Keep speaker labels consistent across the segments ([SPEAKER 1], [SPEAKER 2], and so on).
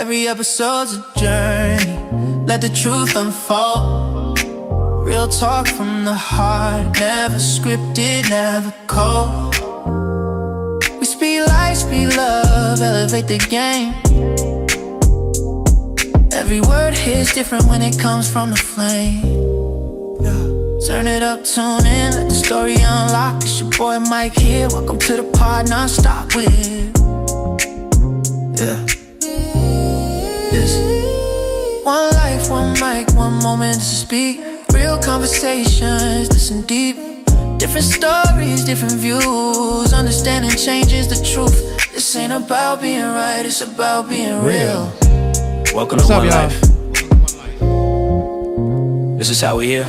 [SPEAKER 1] Every episode's a journey, let the truth unfold. Real talk from the heart, never scripted, never cold. We speak life, speak love, elevate the game. Every word hits different when it comes from the flame. Turn it up, tune in, let the story unlock. It's your boy Mike here, welcome to the pod non-stop with. This one life, one mic, one moment to speak. Real conversations, listen deep. Different stories, different views. Understanding changes the truth. This ain't about being right, it's about being real.
[SPEAKER 2] Welcome to One Life. This is how we hear.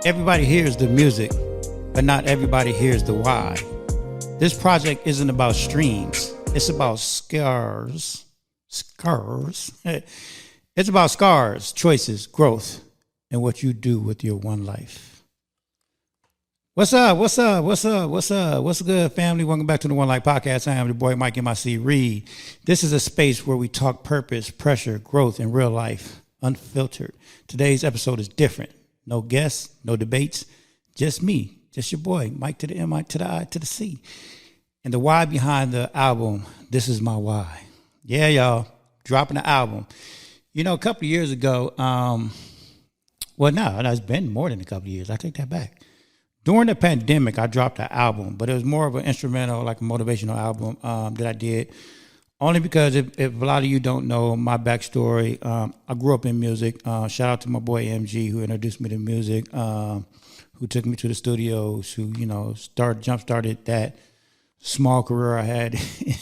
[SPEAKER 3] Everybody hears the music, but not everybody hears the why. This project isn't about streams. It's about scars. It's about scars, choices, growth, and what you do with your one life. What's up? What's good, family? Welcome back to the One Life Podcast. I am your boy, Mike M.I.C. Reed. This is a space where we talk purpose, pressure, growth, and real life, unfiltered. Today's episode is different. No guests, no debates, just me. Just your boy, Mike to the M, Mike to the I to the C. And the why behind the album, This Is My Why. Yeah, y'all, dropping the album. You know, a couple of years ago, it's been more than a couple of years. I take that back. During the pandemic, I dropped an album, but it was more of an instrumental, like a motivational album that I did. Only because if a lot of you don't know my backstory, I grew up in music. Shout out to my boy MG, who introduced me to music. Who took me to the studios, who, jump-started that small career I had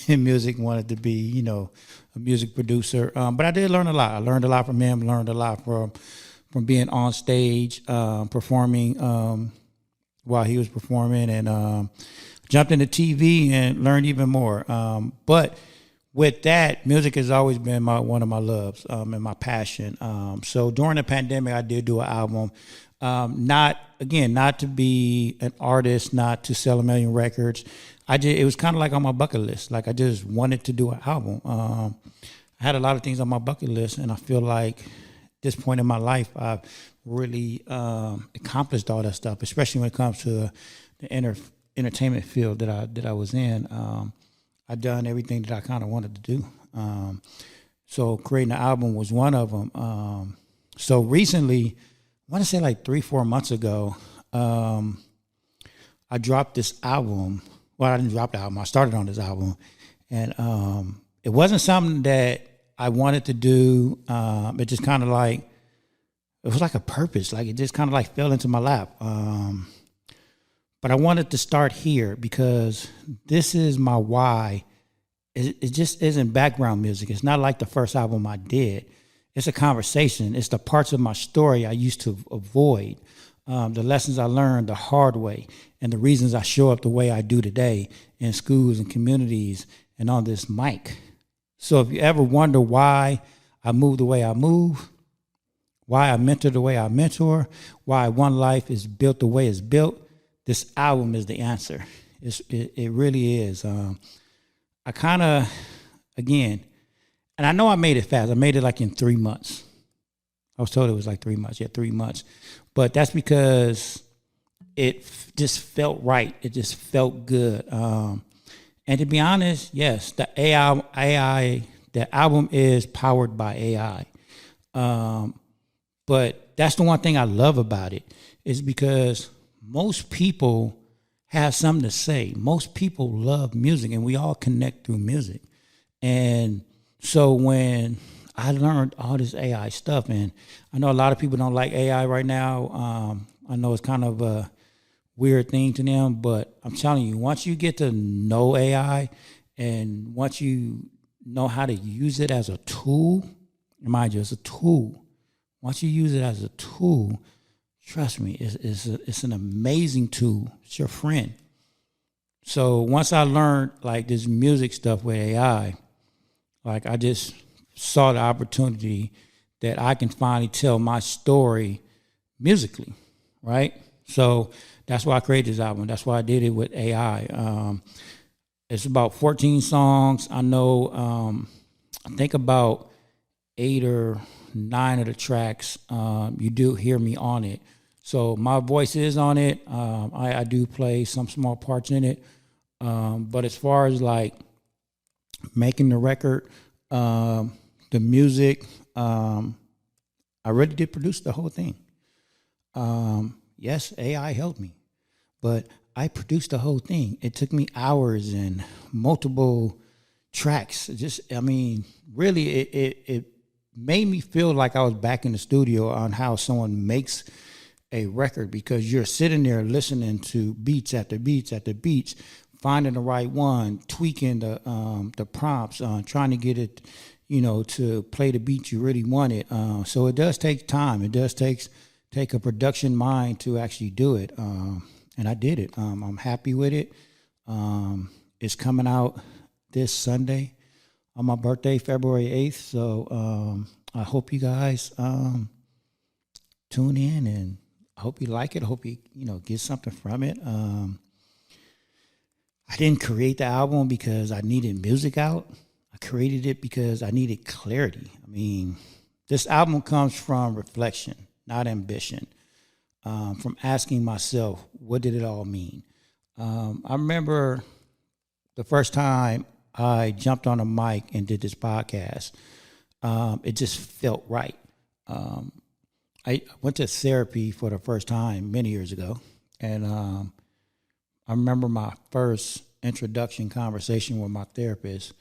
[SPEAKER 3] in music, wanted to be, a music producer. But I did learn a lot. I learned a lot from him, learned a lot from being on stage, performing while he was performing, and jumped into TV and learned even more. But with that, music has always been one of my loves and my passion. So during the pandemic, I did do an album. Not to be an artist, not to sell 1 million records. It was kind of like on my bucket list. Like I just wanted to do an album. I had a lot of things on my bucket list, and I feel like at this point in my life, I've really accomplished all that stuff, especially when it comes to the entertainment field that I was in. I've done everything that I kind of wanted to do. So creating an album was one of them. So recently, I want to say like 3-4 months ago, I dropped this album. Well, I didn't drop the album. I started on this album. And it wasn't something that I wanted to do. It just kind of like, it was like a purpose. Like it just kind of like fell into my lap. But I wanted to start here because this is my why. It just isn't background music. It's not like the first album I did. It's a conversation. It's the parts of my story I used to avoid, the lessons I learned the hard way, and the reasons I show up the way I do today in schools and communities and on this mic. So if you ever wonder why I move the way I move, why I mentor the way I mentor, why One Life is built the way it's built, this album is the answer. It really is. I kind of, again, and I know I made it fast. I made it like in 3 months. I was told it was like 3 months. Yeah, 3 months. But that's because it just felt right. It just felt good. And to be honest, yes, the album is powered by AI. But that's the one thing I love about it is because most people have something to say. Most people love music, and we all connect through music. And so when I learned all this AI stuff, and I know a lot of people don't like AI right now. I know it's kind of a weird thing to them, but I'm telling you, once you get to know AI and once you know how to use it as a tool, mind you, it's a tool. Once you use it as a tool, trust me, it's an amazing tool. It's your friend. So once I learned like this music stuff with AI, like I just saw the opportunity that I can finally tell my story musically, right? So that's why I created this album. That's why I did it with AI. It's about 14 songs. I know, I think about 8 or 9 of the tracks, you do hear me on it. So my voice is on it. I do play some small parts in it. But as far as like making the record, the music, I really did produce the whole thing. Yes, AI helped me, but I produced the whole thing. It took me hours and multiple tracks. Really, it made me feel like I was back in the studio on how someone makes a record, because you're sitting there listening to beats after beats after beats, finding the right one, tweaking the prompts, trying to get it, to play the beat you really wanted. So it does take time. It does take a production mind to actually do it. And I did it. I'm happy with it. It's coming out this Sunday on my birthday, February 8th. So I hope you guys tune in, and I hope you like it. I hope you get something from it. I didn't create the album because I needed music out. I created it because I needed clarity. I mean, this album comes from reflection, not ambition. From asking myself, what did it all mean? I remember the first time I jumped on a mic and did this podcast. It just felt right. I went to therapy for the first time many years ago, and I remember my first introduction conversation with my therapist.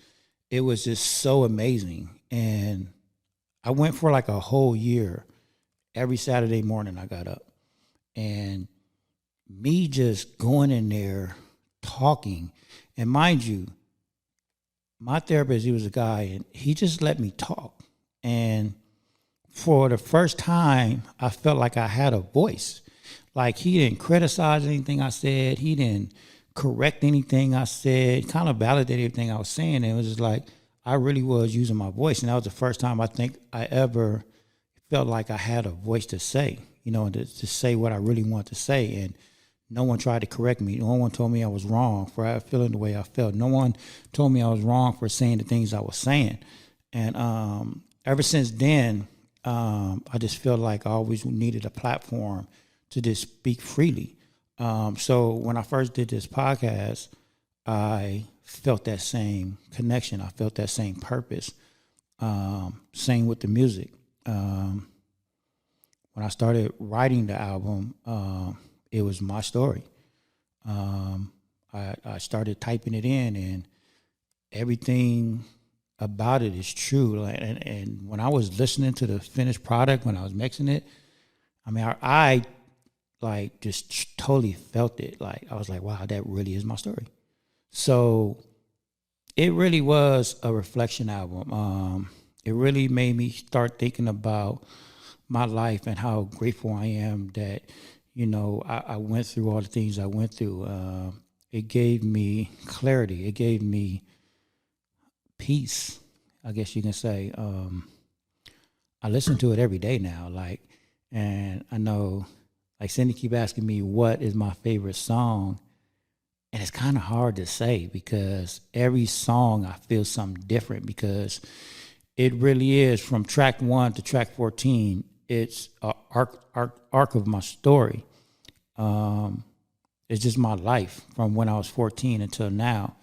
[SPEAKER 3] It was just so amazing, and I went for like a whole year. Every Saturday morning I got up, and me just going in there talking. And mind you, my therapist, he was a guy, and he just let me talk. And for the first time, I felt like I had a voice. Like, he didn't criticize anything I said. He didn't correct anything I said, kind of validated everything I was saying. And it was just like, I really was using my voice. And that was the first time I think I ever felt like I had a voice to say, to say what I really want to say. And no one tried to correct me. No one told me I was wrong for feeling the way I felt. No one told me I was wrong for saying the things I was saying. And ever since then, I just feel like I always needed a platform to just speak freely. So when I first did this podcast, I felt that same connection. I felt that same purpose. Same with the music. When I started writing the album, it was my story. I started typing it in, and everything about it is true. And when I was listening to the finished product, when I was mixing it, I like just totally felt it. Like, I was like, wow, that really is my story. So it really was a reflection album. It really made me start thinking about my life and how grateful I am that, I went through all the things I went through. It gave me clarity. It gave me peace, I guess you can say. I listen to it every day now, and I know, Cindy keep asking me what is my favorite song, and it's kind of hard to say because every song I feel something different, because it really is from track 1 to track 14. It's an arc of my story. It's just my life from when I was 14 until now.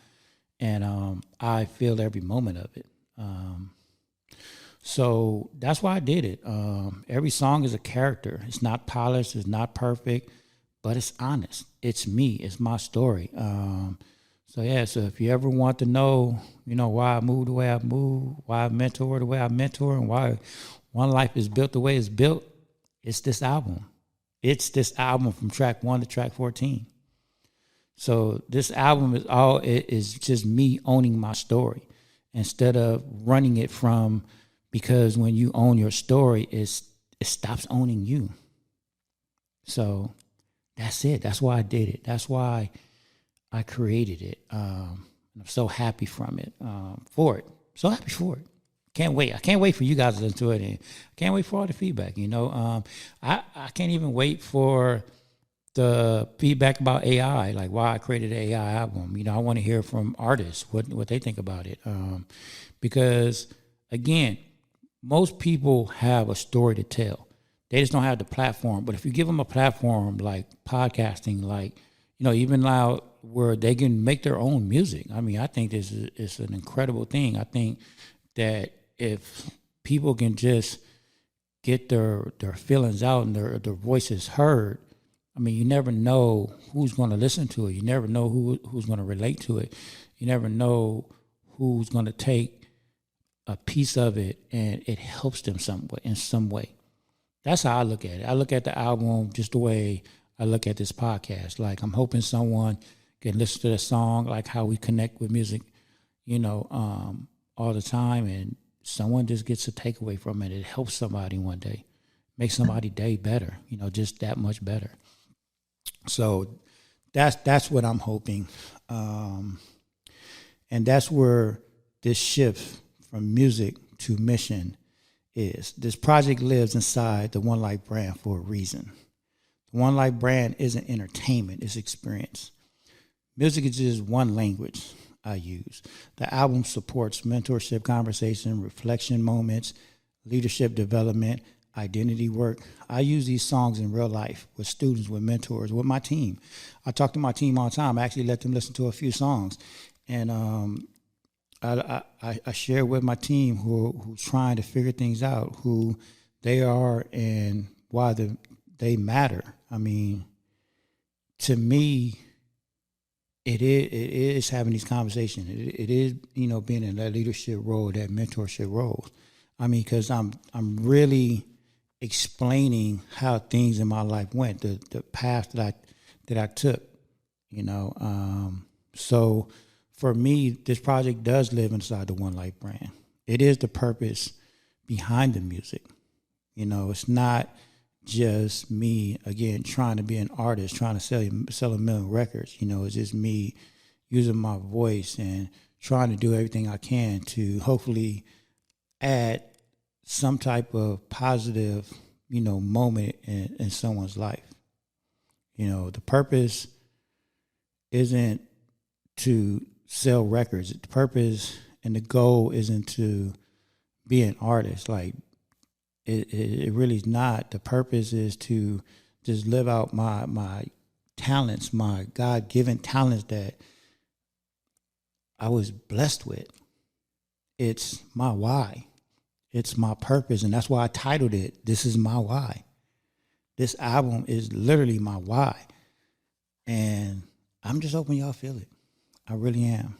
[SPEAKER 3] And I feel every moment of it. So that's why I did it. Every song is a character. It's not polished. It's not perfect, but it's honest. It's me. It's my story. So if you ever want to know, why I moved the way I moved, why I mentor the way I mentor, and why One Life is built the way it's built, it's this album. It's this album from track 1 to track 14. So this album is just me owning my story instead of running it from, because when you own your story, it stops owning you. So that's it. That's why I did it. That's why I created it. I'm so happy for it. So happy for it. Can't wait. I can't wait for you guys to listen to it, and I can't wait for all the feedback. I can't even wait for the feedback about AI, like why I created an AI album. I want to hear from artists what they think about it, because again, most people have a story to tell. They just don't have the platform. But if you give them a platform like podcasting, like even now where they can make their own music, I think this is an incredible thing. I think that if people can just get their feelings out and their voices heard, you never know who's going to listen to it. You never know who's going to relate to it. You never know who's going to take a piece of it and it helps them in some way. That's how I look at it. I look at the album just the way I look at this podcast. Like, I'm hoping someone can listen to the song, like how we connect with music, all the time, and someone just gets a takeaway from it. It helps somebody one day, makes somebody's day better, just that much better. So that's what I'm hoping. And that's where this shift from music to mission is. This project lives inside the One Life brand for a reason. The One Life brand isn't entertainment, it's experience. Music is just one language I use. The album supports mentorship conversation, reflection moments, leadership development, identity work. I use these songs in real life with students, with mentors, with my team. I talk to my team all the time. I actually let them listen to a few songs. And I share with my team who's trying to figure things out, who they are and why they matter. To me, it is having these conversations. It is, being in that leadership role, that mentorship role. Because I'm really explaining how things in my life went, the path that I took, So for me, this project does live inside the One Life brand. It is the purpose behind the music. It's not just me, again, trying to be an artist, trying to sell a million records. It's just me using my voice and trying to do everything I can to hopefully add some type of positive, moment in someone's life. The purpose isn't to sell records. The purpose and the goal isn't to be an artist. Like, it really is not. The purpose is to just live out my talents, my God-given talents that I was blessed with. It's my why. It's my purpose, and that's why I titled it, This Is My Why. This album is literally my why. And I'm just hoping y'all feel it. I really am.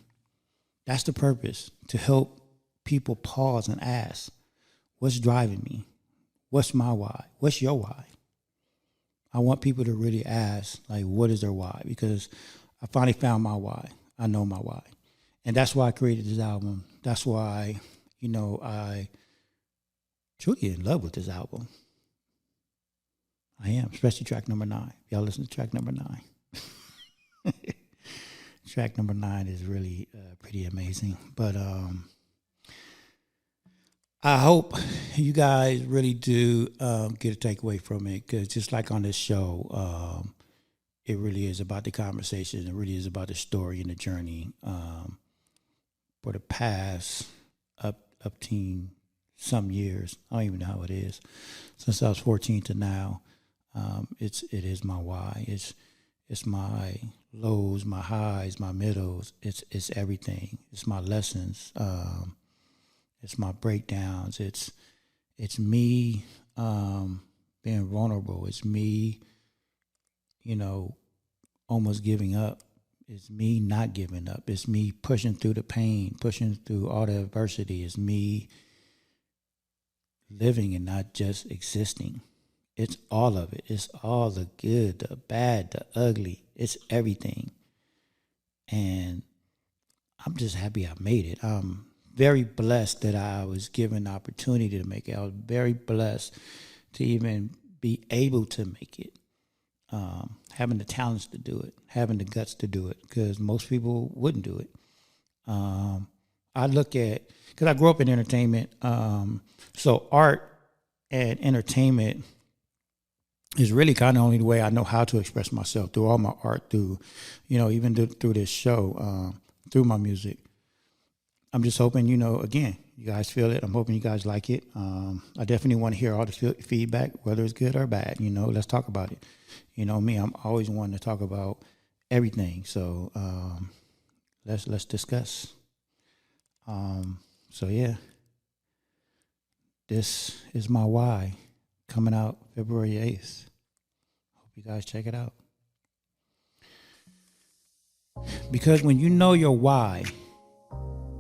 [SPEAKER 3] That's the purpose, to help people pause and ask, what's driving me? What's my why? What's your why? I want people to really ask, like, what is their why? Because I finally found my why. I know my why. And that's why I created this album. That's why, I truly in love with this album. I am, especially track number 9. Y'all listen to track number 9. Track number 9 is really pretty amazing. But I hope you guys really do get a takeaway from it, because just like on this show, it really is about the conversation. It really is about the story and the journey for the past up teen some years. I don't even know how it is. Since I was 14 to now, it is my why. It's my lows, my highs, my middles. It's everything. It's my lessons. It's my breakdowns. It's me being vulnerable. It's me, almost giving up. It's me not giving up. It's me pushing through the pain, pushing through all the adversity. It's me living and not just existing. It's all of it. It's all the good, the bad, the ugly. It's everything. And I'm just happy I made it. I'm very blessed that I was given the opportunity to make it. I was very blessed to even be able to make it. Having the talents to do it, having the guts to do it, because most people wouldn't do it. I look at, because I grew up in entertainment, so art and entertainment is really kind of only the way I know how to express myself, through all my art, through, even through this show, through my music. I'm just hoping, again, you guys feel it. I'm hoping you guys like it. I definitely want to hear all the feedback, whether it's good or bad. Let's talk about it. Me, I'm always wanting to talk about everything. So let's discuss. So yeah, this is my why, coming out February 8th. Hope you guys check it out. Because when you know your why,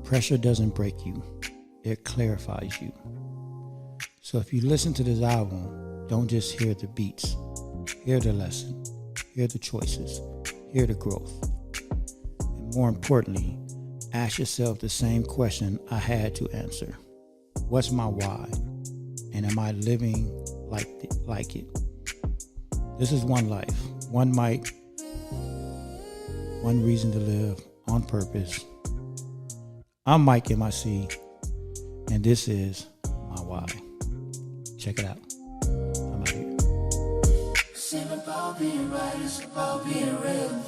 [SPEAKER 3] pressure doesn't break you. It clarifies you. So if you listen to this album, don't just hear the beats. Hear the lesson. Hear the choices. Hear the growth. And more importantly, ask yourself the same question I had to answer. What's my why? And am I living like it? This is one life, one mic, one reason to live on purpose. I'm Mike MIC, and this is my why. Check it out. I'm out here.
[SPEAKER 1] It's about being right, it's about being real.